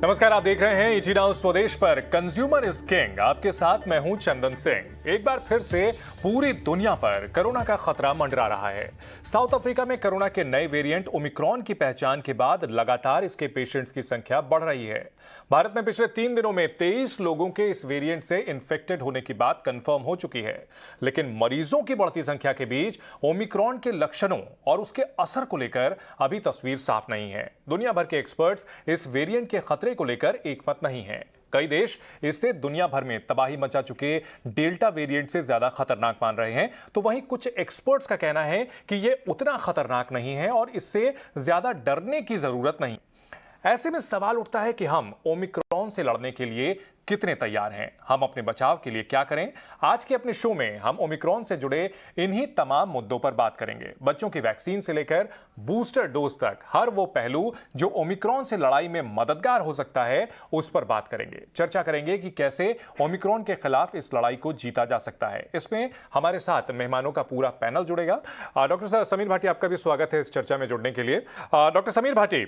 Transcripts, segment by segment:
नमस्कार, आप देख रहे हैं ईटी नाउ स्वदेश पर। Consumer is king. आपके साथ मैं हूं चंदन सिंह। एक बार फिर से पूरी दुनिया पर कोरोना का खतरा मंडरा रहा है। साउथ अफ्रीका में कोरोना के नए वेरिएंट ओमिक्रॉन की पहचान के बाद लगातार इसके पेशेंट्स की संख्या बढ़ रही है। भारत में पिछले 3 दिनों में 23 लोगों के इस वेरिएंट से इन्फेक्टेड होने की बात कंफर्म हो चुकी है। लेकिन मरीजों की बढ़ती संख्या के बीच ओमिक्रॉन के लक्षणों और उसके असर को लेकर अभी तस्वीर साफ नहीं है। दुनिया भर के एक्सपर्ट्स इस वेरिएंट के खतरे को लेकर एकमत नहीं है। कई देश इससे दुनिया भर में तबाही मचा चुके डेल्टा वेरिएंट से ज्यादा खतरनाक मान रहे हैं, तो वहीं कुछ एक्सपर्ट्स का कहना है कि यह उतना खतरनाक नहीं है और इससे ज्यादा डरने की जरूरत नहीं। ऐसे में सवाल उठता है कि हम ओमिक्रॉन से लड़ने के लिए कितने तैयार हैं, हम अपने बचाव के लिए क्या करें। आज के अपने शो में हम ओमिक्रॉन से जुड़े इन्हीं तमाम मुद्दों पर बात करेंगे। बच्चों की वैक्सीन से लेकर बूस्टर डोज तक हर वो पहलू जो ओमिक्रॉन से लड़ाई में मददगार हो सकता है, उस पर बात करेंगे। चर्चा करेंगे कि कैसे ओमिक्रॉन के खिलाफ इस लड़ाई को जीता जा सकता है। इसमें हमारे साथ मेहमानों का पूरा पैनल जुड़ेगा। डॉक्टर समीर भाटी, आपका भी स्वागत है इस चर्चा में जुड़ने के लिए। डॉक्टर समीर भाटी,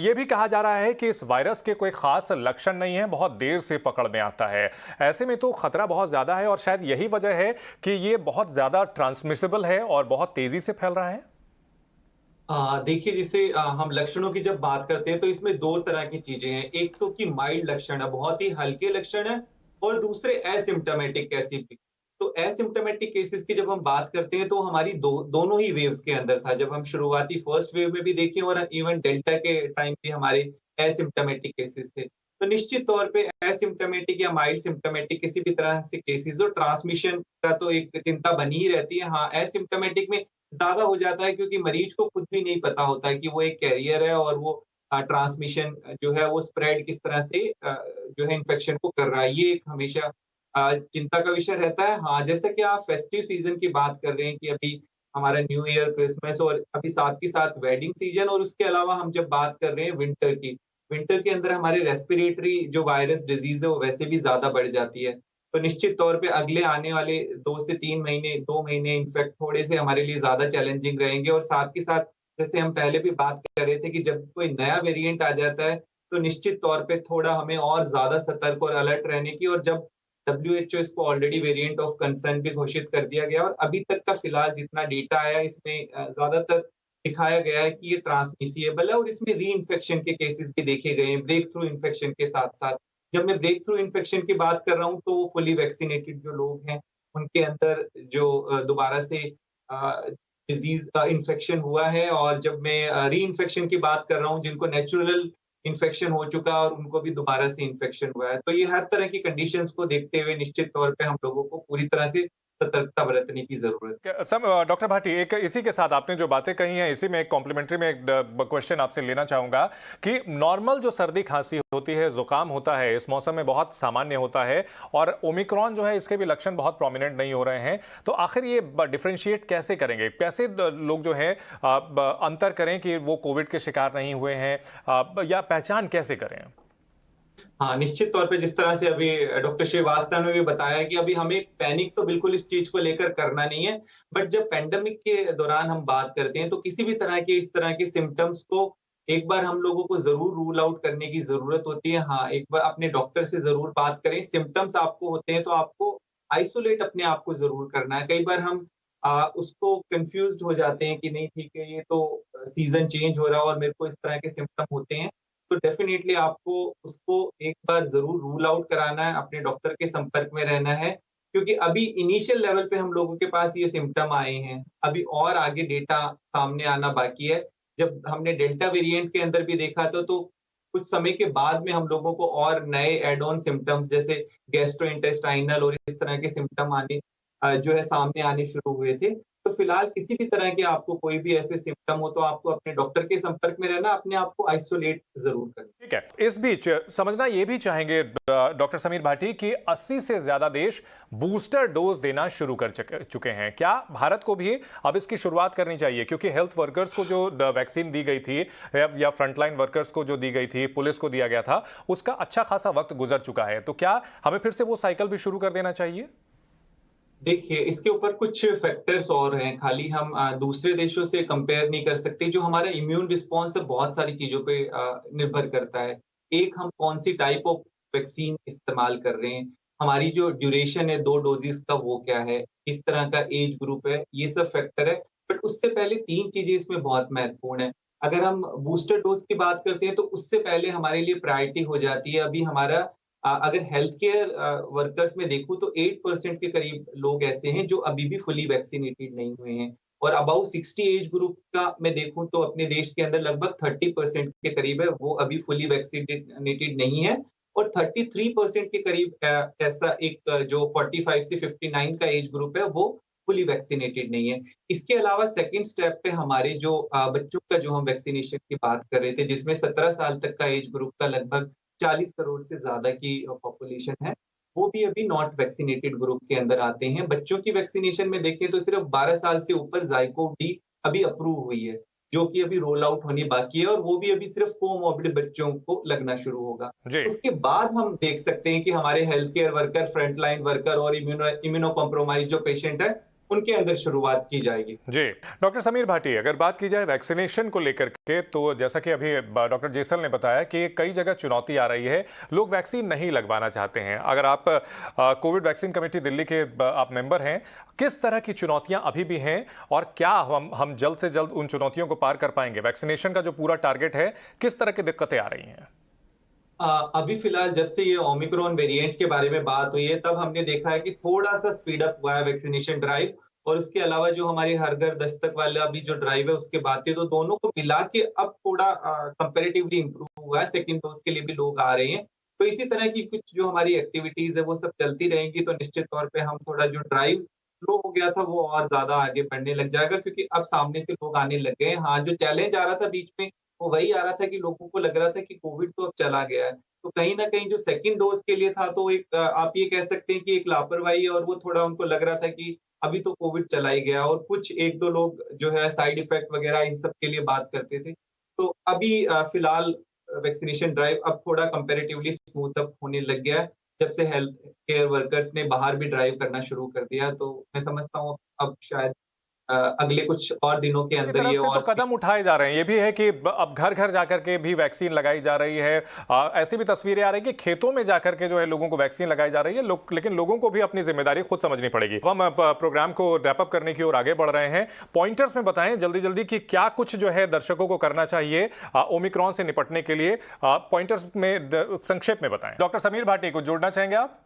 ये भी कहा जा रहा है कि इस वायरस के कोई खास लक्षण नहीं है, बहुत देर से पकड़ में आता है। ऐसे में तो खतरा बहुत ज्यादा है और शायद यही वजह है कि ये बहुत ज्यादा ट्रांसमिसिबल है और बहुत तेजी से फैल रहा है। देखिए, जिसे हम लक्षणों की जब बात करते हैं तो इसमें दो तरह की चीजें हैं। एक तो कि माइल्ड लक्षण है, बहुत ही हल्के लक्षण है, और दूसरे एसिम्प्टोमेटिक केसेस भी। तो एसिम्प्टोमेटिक केसेस की जब हम बात करते हैं तो हमारी दोनों ही वेव्स के अंदर था। जब हम शुरुआती फर्स्ट वेव में भी देखें और इवन डेल्टा के टाइम पे हमारे एसिम्प्टोमेटिक केसेस थे। तो निश्चित तौर पे एसिम्प्टोमेटिक या माइल्ड सिम्प्टोमेटिक किसी भी तरह से केसेस और ट्रांसमिशन का तो एक चिंता बनी ही रहती है। हाँ, एसिम्प्टोमेटिक में ज़्यादा हो जाता है क्योंकि मरीज को खुद भी नहीं पता होता है कि वो एक कैरियर है और वो ट्रांसमिशन जो है वो स्प्रेड किस तरह से जो है इन्फेक्शन को कर रहा है। ये एक हमेशा चिंता का विषय रहता है। हाँ, जैसा कि आप फेस्टिव सीज़न की बात कर रहे हैं कि अभी हमारा न्यू ईयर, क्रिसमस और अभी साथ के साथ वेडिंग सीज़न, और उसके अलावा हम जब बात कर रहे हैं विंटर की, विंटर के अंदर हमारे रेस्पिरेटरी जो वायरस डिज़ीज़ है वो वैसे भी ज़्यादा बढ़ जाती है। तो निश्चित तौर पे अगले आने वाले 2 से 3 महीने, 2 महीने इनफैक्ट थोड़े से हमारे लिए ज़्यादा चैलेंजिंग रहेंगे, और साथ के साथ जैसे हम पहले भी बात कर रहे थे कि जब कोई नया वेरिएंट आ जाता है, तो निश्चित तौर पे थोड़ा हमें और ज़्यादा सतर्क और अलर्ट रहने की, और जब डब्ल्यूएचओ इसको ऑलरेडी वेरिएंट ऑफ कंसर्न भी घोषित कर दिया गया, और अभी तक का फिलहाल जितना डेटा आया इसमें ज़्यादातर दिखाया गया है कि ये ट्रांसमिसिबल है और इसमें री-इन्फेक्शन के केसेस भी देखे गए हैं, ब्रेक थ्रू इन्फेक्शन के साथ-साथ। जब मैं ब्रेक थ्रू इन्फेक्शन की बात कर रहा हूँ, तो वो फुली वैक्सीनेटेड जो लोग हैं, उनके अंदर जो दोबारा से डिज़ीज़ का इन्फेक्शन हुआ है, और जब मैं री-इन्फेक्शन की बात कर रहा हूँ, जिनको नेचुरल इन्फेक्शन हो चुका है और उनको भी दोबारा से इन्फेक्शन हुआ है। तो ये हर तरह की कंडीशंस को देखते हुए निश्चित तौर पे हम लोगों को पूरी तरह से सतर्कता बरतने की ज़रूरत है। डॉक्टर भाटी, एक इसी के साथ आपने जो बातें कही हैं, इसी में एक कॉम्प्लीमेंट्री में एक क्वेश्चन आपसे लेना चाहूंगा कि नॉर्मल जो सर्दी खांसी होती है, जुकाम होता है, इस मौसम में बहुत सामान्य होता है, और ओमिक्रॉन जो है इसके भी लक्षण बहुत प्रोमिनेंट नहीं हो रहे हैं। तो आखिर ये डिफरेंशिएट कैसे करेंगे, कैसे लोग जो है अंतर करें कि वो कोविड के शिकार नहीं हुए हैं, या पहचान कैसे करें? हाँ, निश्चित तौर पे जिस तरह से अभी डॉक्टर श्रीवास्तव ने भी बताया कि अभी हमें पैनिक तो बिल्कुल इस चीज़ को लेकर करना नहीं है, बट जब पैंडेमिक के दौरान हम बात करते हैं, तो किसी भी तरह के इस तरह के सिम्पटम्स को एक बार हम लोगों को ज़रूर रूल आउट करने की ज़रूरत होती है। हाँ, एक बार अपने डॉक्टर से ज़रूर बात करें। सिम्पटम्स आपको होते हैं, तो आपको आइसोलेट अपने आप को ज़रूर करना है। कई बार हम उसको कन्फ्यूज़्ड हो जाते हैं कि नहीं, ठीक है, ये तो सीज़न चेंज हो रहा है और मेरे को इस तरह के सिम्पटम होते हैं। तो डेफ़िनेटली आपको उसको एक बार ज़रूर रूल आउट कराना है, अपने डॉक्टर के संपर्क में रहना है, क्योंकि अभी इनिशियल लेवल पे हम लोगों के पास ये सिम्पटम आए हैं। अभी और आगे डेटा सामने आना बाकी है। जब हमने डेल्टा वेरिएंट के अंदर भी देखा था, तो कुछ समय के बाद में हम लोगों को और नए ऐड ऑन सिम्पटम्स जैसे गैस्ट्रोइंटेस्टाइनल और इस तरह के सिम्पटम जो है सामने आने शुरू हुए थे। तो फिलहाल किसी भी तरह के आपको कोई भी ऐसे सिम्पटम हो, तो आपको अपने डॉक्टर के संपर्क में रहना, अपने आप को आइसोलेट ज़रूर करना। ठीक है। इस बीच समझना ये भी चाहेंगे डॉक्टर समीर भाटी कि 80 से ज्यादा देश बूस्टर डोज देना शुरू कर चुके हैं। क्या भारत को भी अब इसकी शुरुआत करनी चाहिए? क्योंकि हेल्थ वर्कर्स को जो वैक्सीन दी गई थी, या फ्रंटलाइन वर्कर्स को जो दी गई थी, पुलिस को दिया गया था, उसका अच्छा खासा वक्त गुजर चुका है। तो क्या हमें फिर से वो साइकिल भी शुरू कर देना चाहिए? देखिए, इसके ऊपर कुछ फैक्टर्स और हैं, खाली हम दूसरे देशों से कंपेयर नहीं कर सकते। जो हमारा इम्यून रिस्पॉन्स है, बहुत सारी चीज़ों पे निर्भर करता है। एक हम कौन-सी टाइप ऑफ वैक्सीन इस्तेमाल कर रहे हैं, हमारी जो ड्यूरेशन है 2 डोज़ेज़ का वो क्या है, किस तरह का एज ग्रुप है, ये सब फैक्टर है। बट उससे पहले 3 चीज़ें इसमें बहुत महत्वपूर्ण है। अगर हम बूस्टर डोज़ की बात करते हैं तो उससे पहले हमारे लिए प्रायोरिटी हो जाती है अभी हमारा अगर हेल्थ केयर वर्कर्स में देखूँ तो 8% के करीब लोग ऐसे हैं जो अभी भी फुली वैक्सिनेटेड नहीं हुए हैं। और अबव 60 एज ग्रुप का मैं देखूँ तो अपने देश के अंदर लगभग 30% के करीब है, वो अभी फुली वैक्सीनेटेड नहीं है और 33% के करीब ऐसा एक जो 45 से 59 का एज ग्रुप है, वो फुली वैक्सिनेटेड नहीं है। इसके अलावा सेकंड स्टेप पे हमारे जो बच्चों का जो हम वैक्सिनेशन की बात कर रहे थे, जिसमें 17 साल तक का एज ग्रुप का लगभग 40 करोड़ से ज़्यादा की पॉपुलेशन है, वो भी अभी नॉट वैक्सिनेटेड ग्रुप के अंदर आते हैं। बच्चों की वैक्सिनेशन में देखें तो सिर्फ 12 साल से ऊपर ज़ाइकोव डी अभी अप्रूव हुई है, जो कि अभी रोल आउट होनी बाकी है और वो भी अभी सिर्फ कोमॉर्बिड बच्चों को लगना शुरू होगा। जी। उसके बाद हम देख सकते हैं कि हमारे health care worker, front line worker और इम्यूनो कॉम्प्रोमाइज़ जो पेशेंट है, उनके अंदर शुरुआत की जाएगी। जी। डॉक्टर समीर भाटी, अगर बात की जाए वैक्सीनेशन को लेकर के, तो जैसा कि अभी डॉक्टर जेसल ने बताया कि कई जगह चुनौती आ रही है, लोग वैक्सीन नहीं लगवाना चाहते हैं। अगर आप कोविड वैक्सीन कमेटी दिल्ली के आप मेंबर हैं, किस तरह की चुनौतियां अभी भी हैं और क्या हम जल्द से जल्द उन चुनौतियों को पार कर पाएंगे? वैक्सीनेशन का जो पूरा टारगेट है, किस तरह की दिक्कतें आ रही हैं? अभी फिलहाल जब से ये ओमिक्रॉन वेरिएंट के बारे में बात हुई है, तब हमने देखा है कि थोड़ा-सा स्पीड अप हुआ है वैक्सिनेशन ड्राइव और उसके अलावा जो हमारी हर घर दस्तक वाला भी जो ड्राइव है उसके बाद तो दोनों को मिला के अब थोड़ा कंपैरेटिवली इम्प्रूव हुआ है, सेकंड डोज़ के लिए भी लोग आ रहे हैं। तो इसी तरह की कुछ जो हमारी एक्टिविटीज़ है वो सब चलती रहेंगी तो निश्चित तौर पे हम थोड़ा जो ड्राइव स्लो हो गया था वो और ज़्यादा आगे बढ़ने लग जाएगा क्योंकि अब सामने से लोग आने लग गए हैं। हाँ, जो चैलेंज आ रहा था बीच में वो वही आ रहा था कि लोगों को लग रहा था कि कोविड तो अब चला गया है। तो कहीं न कहीं जो सेकंड डोज़ के लिए था तो एक आप ये कह सकते हैं कि एक लापरवाही है और वो थोड़ा उनको लग रहा था कि अभी तो कोविड चला ही गया और कुछ 1-2 लोग जो है साइड इफ़ेक्ट वगैरह इन सब के लिए बात करते थे। तो अभी फिलहाल वैक्सिनेशन ड्राइव अब थोड़ा कंपैरेटिवली स्मूथ अप होने लग गया है। जब से हेल्थ केयर वर्कर्स ने बाहर भी ड्राइव करना शुरू कर दिया, तो मैं समझता हूँ अब शायद अगले कुछ और दिनों के की अंदर ये तरफ से तो और स्पीड कदम उठाए जा रहे हैं। ये भी है कि अब घर-घर जाकर के भी वैक्सीन लगाई जा रही है। ऐसी भी तस्वीरें आ रही हैं कि खेतों में जाकर के जो है लोगों को वैक्सीन लगाई जा रही है। लेकिन लोगों को भी अपनी जिम्मेदारी खुद समझनी पड़ेगी। अब हम प्रोग्राम को रैप अप करने की ओर आगे बढ़ रहे हैं। पॉइंटर्स में बताएं जल्दी-जल्दी कि क्या कुछ जो है दर्शकों को करना चाहिए ओमिक्रॉन से निपटने के लिए। पॉइंटर्स में संक्षेप में बताएं। डॉक्टर समीर भाटी, कुछ जोड़ना चाहेंगे आप?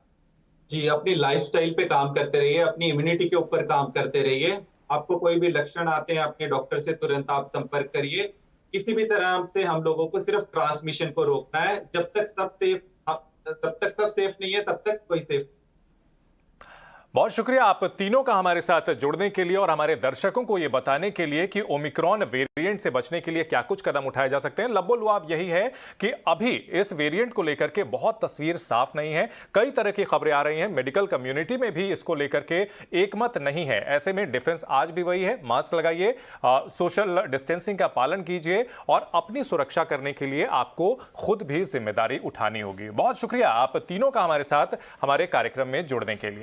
जी, अपनी लाइफ़स्टाइल पे काम करते रहिए, अपनी इम्यूनिटी के ऊपर काम करते रहिए। आपको कोई भी लक्षण आते हैं, अपने डॉक्टर से तुरंत आप संपर्क करिए। किसी भी तरह से हम लोगों को सिर्फ़ ट्रांसमिशन को रोकना है। तब तक सब सेफ नहीं है, तब तक कोई सेफ बहुत शुक्रिया आप तीनों का हमारे साथ जुड़ने के लिए और हमारे दर्शकों को यह बताने के लिए कि ओमिक्रॉन वेरिएंट से बचने के लिए क्या कुछ कदम उठाए जा सकते हैं। लबो-लुआब यही है कि अभी इस वेरिएंट को लेकर के बहुत तस्वीर साफ नहीं है। कई तरह की खबरें आ रही हैं। मेडिकल कम्युनिटी में भी इसको लेकर के एकमत नहीं है। ऐसे में डिफेंस आज भी वही है, मास्क लगाइए, सोशल डिस्टेंसिंग का पालन कीजिए और अपनी सुरक्षा करने के लिए आपको खुद भी जिम्मेदारी उठानी होगी। बहुत शुक्रिया आप तीनों का हमारे साथ हमारे कार्यक्रम में जुड़ने के लिए।